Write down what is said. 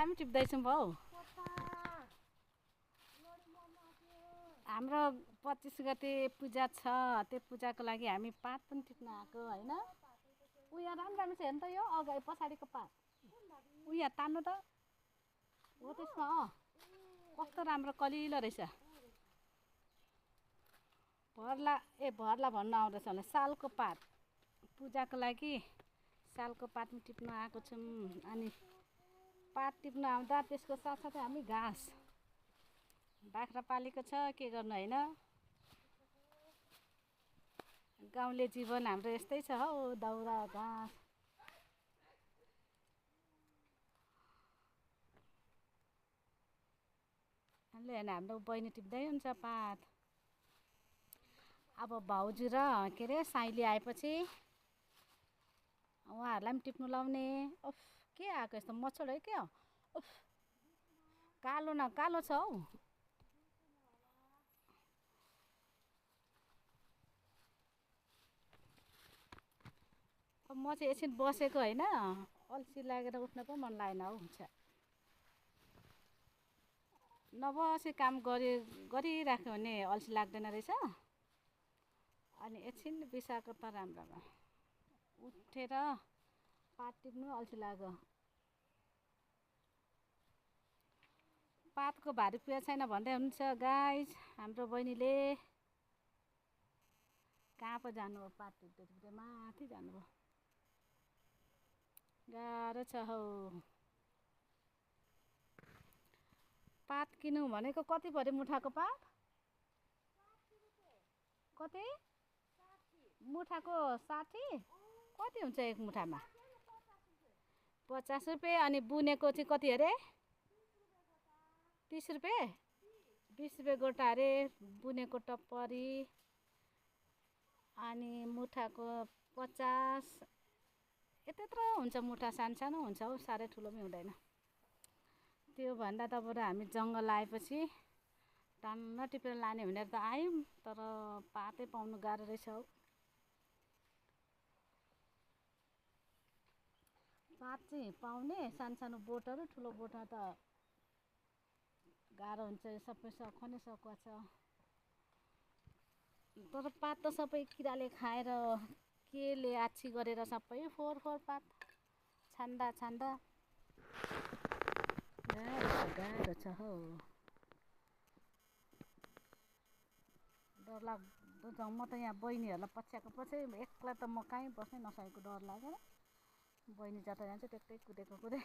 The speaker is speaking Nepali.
हामी टिप्दैछौँ भाउ। हाम्रो 25 गते पूजा छ, त्यो पूजाको लागि हामी पात पनि टिप्न आएको होइन। यहाँ राम्रो राम्रो छ हेर्नु त, यो अगाडि पछाडिको पात यहाँ तान्नु त हो त्यसमा। कस्तो राम्रो कलिलो रहेछ। भर्ला भन्नु आउँदैछ भने सालको पात पूजाको लागि सालको पात पनि टिप्न आएको छौँ। अनि पात टिप्न आउँदा त्यसको साथसाथै हामी घाँस बाख्रा पालेको छ, के गर्नु होइन। गाउँले जीवन हाम्रो यस्तै छ हौ, दाउरा घाँस। ले होइन हाम्रो बहिनी टिप्दै हुन्छ पात। अब भाउजू र के अरे साइली आएपछि उहाँहरूलाई पनि टिप्नु लाउने। उफ के आएको यस्तो मच्छर है क्या। उफ कालो न कालो छ हौ। म चाहिँ एकछिन बसेको होइन, अल्छी लागेर उठ्न पनि मन लागेन हौ। नबसी काम गरिराख्यो भने अल्छी लाग्दैन रहेछ। अनि एकछिन बिसाएको त राम्रो उठेर पात टिप्नु अल्छी लाग्यो। पातको भारी पुगेको छैन भन्दै हुनुहुन्छ गाइस। हाम्रो बहिनीले कहाँ पो जानु हो, पात टिप्दै टिप्दै माथि जानुभयो। गाह्रो छ हौ। पात किनौँ भनेको कति पऱ्यो मुठाको पात? कति? मुठाको 60? कति हुन्छ एक मुठामा? 50 रुपियाँ। अनि बुनेको चाहिँ कति अरे? 30 रुपियाँ? 20 रुपियाँ गोटा अरे बुनेको टप्परी। अनि मुठाको 50। यत्रो हुन्छ मुठा, सानो सानो हुन्छ हौ, साह्रै ठुलो पनि हुँदैन। त्यो भन्दा त बरु हामी जङ्गल आएपछि टन्न टिपेर लाने भनेर त आयौँ, तर पातै पाउनु गाह्रो रहेछ हौ। पात चाहिँ पाउने, सानो सानो बोटहरू, ठुलो बोटमा त गाह्रो हुन्छ। सबै सखनै सकुवा छ। तर पात त सबै किराले खाएर केले आछी गरेर सबै फोहोर पात छान्दा गाह्रो छ हौ। डरलाग्दो छ। म त यहाँ बहिनीहरूलाई पछ्याएको पछि एक्लै त म कहीँ बस्नै नसकेको डर लागेर बहिनी जता जान्छ त्यतै कुदेको कुदै।